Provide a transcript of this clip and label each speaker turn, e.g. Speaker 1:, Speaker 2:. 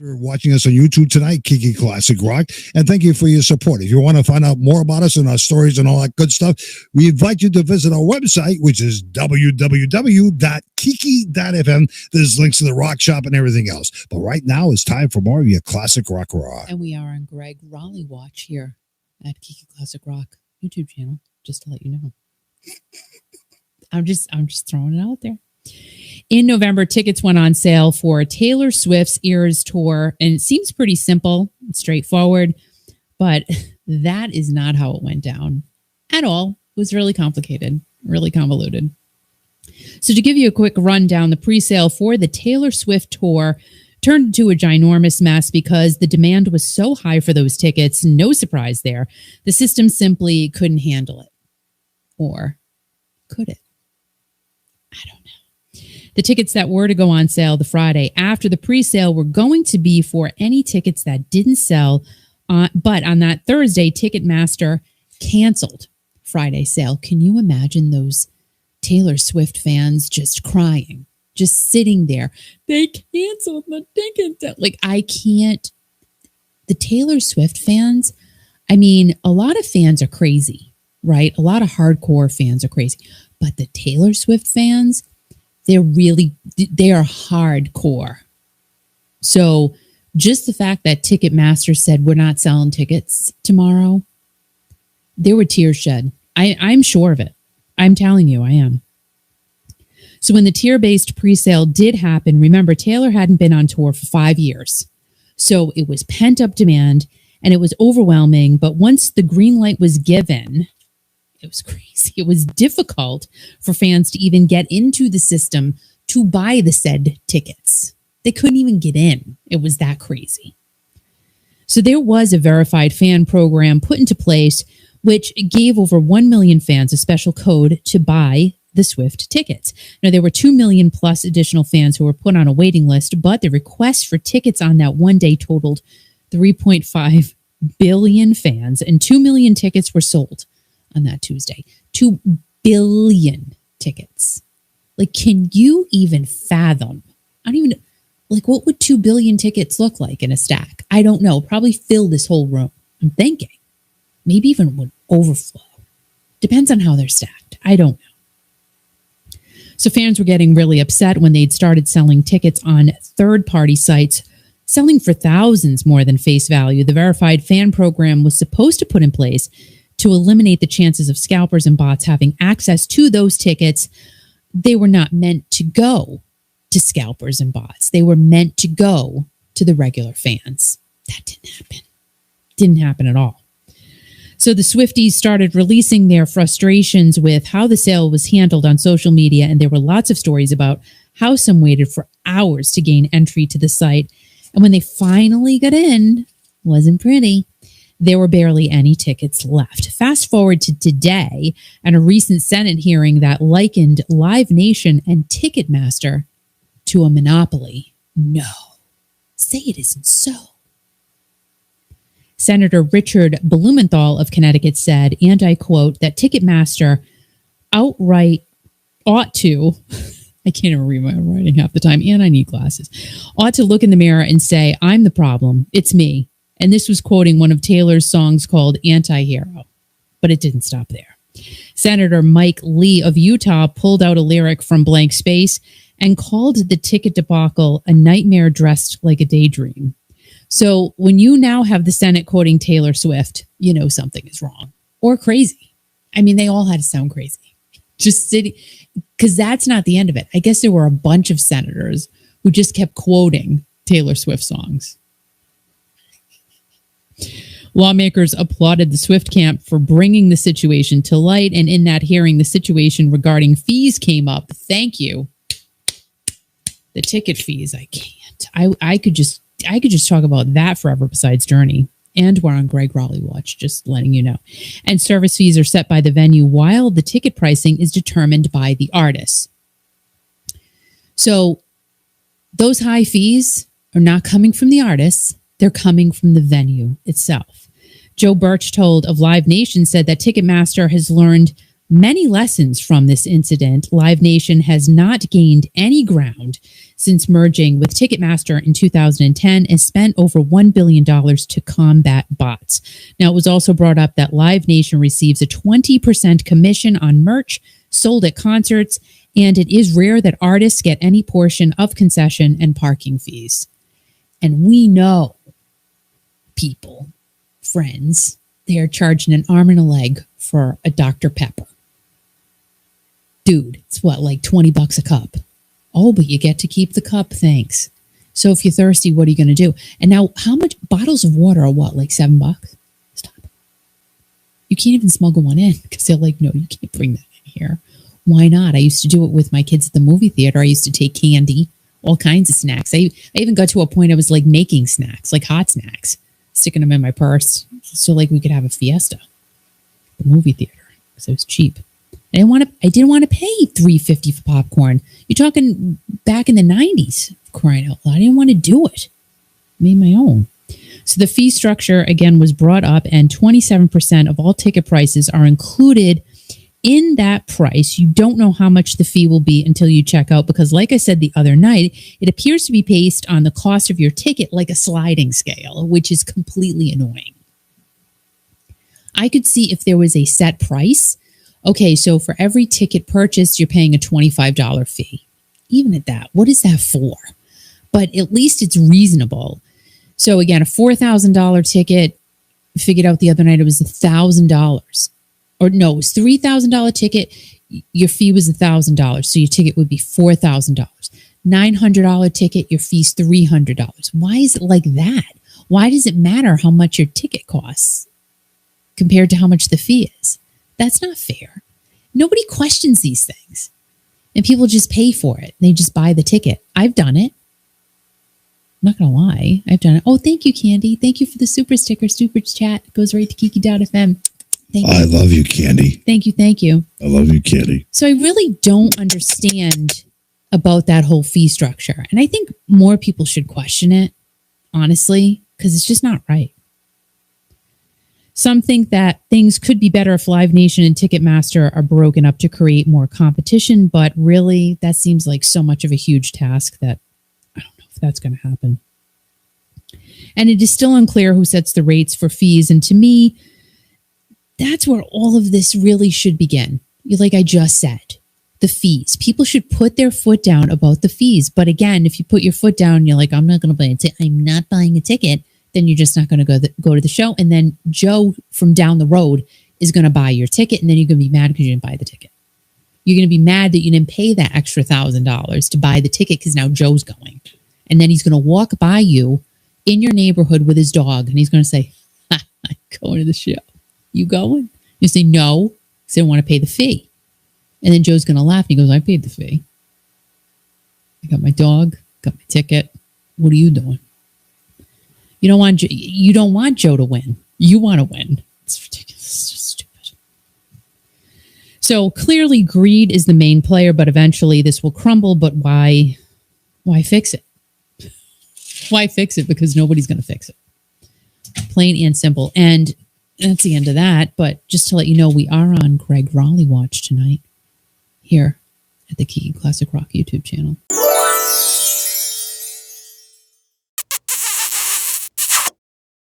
Speaker 1: You're watching us on YouTube tonight, Kiki Classic Rock, and thank you for your support. If you want to find out more about us and our stories and all that good stuff, we invite you to visit our website, which is www.kiki.fm. There's links to the rock shop and everything else. But right now, it's time for more of your Classic Rock Raw.
Speaker 2: And we are on Greg Raleigh Watch here at Kiki Classic Rock YouTube channel, just to let you know. I'm just throwing it out there. In November, tickets went on sale for Taylor Swift's Eras Tour, and it seems pretty simple and straightforward, but that is not how it went down at all. It was really complicated, really convoluted. So to give you a quick rundown, the pre-sale for the Taylor Swift Tour turned into a ginormous mess because the demand was so high for those tickets. No surprise there. The system simply couldn't handle it. Or could it? I don't know. The tickets that were to go on sale the Friday after the pre-sale were going to be for any tickets that didn't sell. But on that Thursday, Ticketmaster canceled Friday sale. Can you imagine those Taylor Swift fans just crying, just sitting there? They canceled the tickets. Like, I can't. The Taylor Swift fans, I mean, a lot of fans are crazy, right? A lot of hardcore fans are crazy. But the Taylor Swift fans, they are hardcore. So just the fact that Ticketmaster said we're not selling tickets tomorrow, there were tears shed. I'm sure of it. I'm telling you, I am. So when the tier-based pre-sale did happen, remember, Taylor hadn't been on tour for 5 years. So it was pent-up demand and it was overwhelming. But once the green light was given, it was crazy. It was difficult for fans to even get into the system to buy the said tickets. They couldn't even get in. It was that crazy. So there was a verified fan program put into place, which gave over 1 million fans a special code to buy the Swift tickets. Now, there were 2 million plus additional fans who were put on a waiting list, but the requests for tickets on that one day totaled 3.5 billion fans, and 2 million tickets were sold on that Tuesday. 2 billion tickets. Like, can you even fathom? I don't even, like, what would 2 billion tickets look like in a stack? I don't know. Probably fill this whole room. I'm thinking. Maybe even would overflow. Depends on how they're stacked. I don't know. So fans were getting really upset when they'd started selling tickets on third-party sites, selling for thousands more than face value. The verified fan program was supposed to put in place to eliminate the chances of scalpers and bots having access to those tickets. They were not meant to go to scalpers and bots. They were meant to go to the regular fans. That didn't happen. Didn't happen at all. So the Swifties started releasing their frustrations with how the sale was handled on social media, and there were lots of stories about how some waited for hours to gain entry to the site. And when they finally got in, wasn't pretty. There were barely any tickets left. Fast forward to today and a recent Senate hearing that likened Live Nation and Ticketmaster to a monopoly. No, say it isn't so. Senator Richard Blumenthal of Connecticut said, and I quote, that Ticketmaster outright ought to, I can't even read my writing half the time, and I need glasses, ought to look in the mirror and say, I'm the problem. It's me. And this was quoting one of Taylor's songs called Anti-Hero. But it didn't stop there. Senator Mike Lee of Utah pulled out a lyric from Blank Space and called the ticket debacle a nightmare dressed like a daydream. So when you now have the Senate quoting Taylor Swift, you know something is wrong or crazy. I mean, they all had to sound crazy. Just sitting, because that's not the end of it. I guess there were a bunch of senators who just kept quoting Taylor Swift songs. Lawmakers applauded the Swift camp for bringing the situation to light, and in that hearing, the situation regarding fees came up. Thank you. The ticket fees, I can't. I could just talk about that forever besides Journey. And we're on Greg Raleigh Watch, just letting you know. And service fees are set by the venue while the ticket pricing is determined by the artists. So those high fees are not coming from the artists. They're coming from the venue itself. Joe Birch told of Live Nation said that Ticketmaster has learned many lessons from this incident. Live Nation has not gained any ground since merging with Ticketmaster in 2010 and spent over $1 billion to combat bots. Now, it was also brought up that Live Nation receives a 20% commission on merch sold at concerts, and it is rare that artists get any portion of concession and parking fees. And we know people, friends, they are charging an arm and a leg for a Dr. Pepper. Dude, it's what, like $20 a cup? Oh, but you get to keep the cup, thanks. So if you're thirsty, what are you going to do? And now, how much bottles of water are what, like $7? Stop. You can't even smuggle one in because they're like, no, you can't bring that in here. Why not? I used to do it with my kids at the movie theater. I used to take candy, all kinds of snacks. I even got to a point I was like making snacks, like hot snacks, sticking them in my purse so like we could have a fiesta at the movie theater because it was cheap. I didn't want to pay $3.50 for popcorn. You're talking back in the 90s, crying out loud. I didn't want to do it. I made my own. So the fee structure, again, was brought up, and 27% of all ticket prices are included in that price. You don't know how much the fee will be until you check out because, like I said the other night, it appears to be based on the cost of your ticket like a sliding scale, which is completely annoying. I could see if there was a set price. Okay, so for every ticket purchased, you're paying a $25 fee. Even at that, what is that for? But at least it's reasonable. So again, a $4,000 ticket, figured out the other night it was $1,000. Or no, it was $3,000 ticket. Your fee was $1,000. So your ticket would be $4,000. $900 ticket, your fee's $300. Why is it like that? Why does it matter how much your ticket costs compared to how much the fee is? That's not fair. Nobody questions these things. And people just pay for it. They just buy the ticket. I've done it. I'm not going to lie. I've done it. Oh, thank you, Candy. Thank you for the super sticker. Super chat. It goes right to Kiki.fm. Thank you.
Speaker 1: I love you, Candy.
Speaker 2: Thank you. Thank you.
Speaker 1: I love you, Candy.
Speaker 2: So I really don't understand about that whole fee structure. And I think more people should question it, honestly, because it's just not right. Some think that things could be better if Live Nation and Ticketmaster are broken up to create more competition, but really that seems like so much of a huge task that I don't know if that's going to happen. And it is still unclear who sets the rates for fees. And to me, that's where all of this really should begin. Like I just said, the fees. People should put their foot down about the fees. But again, if you put your foot down, you're like, I'm not going to buy a ticket. I'm not buying a ticket. Then you're just not going to go to the show. And then Joe from down the road is going to buy your ticket. And then you're going to be mad because you didn't buy the ticket. You're going to be mad that you didn't pay that extra $1,000 to buy the ticket because now Joe's going. And then he's going to walk by you in your neighborhood with his dog. And he's going to say, I'm going to the show. You going? You say, no, because I don't want to pay the fee. And then Joe's going to laugh. And he goes, I paid the fee. I got my dog, got my ticket. What are you doing? You don't want Joe to win. You want to win. It's ridiculous. It's just stupid. So clearly greed is the main player, but eventually this will crumble. But why fix it? Why fix it? Because nobody's going to fix it. Plain and simple. And that's the end of that. But just to let you know, we are on Greg Raleigh Watch tonight here at the Kiki Classic Rock YouTube channel.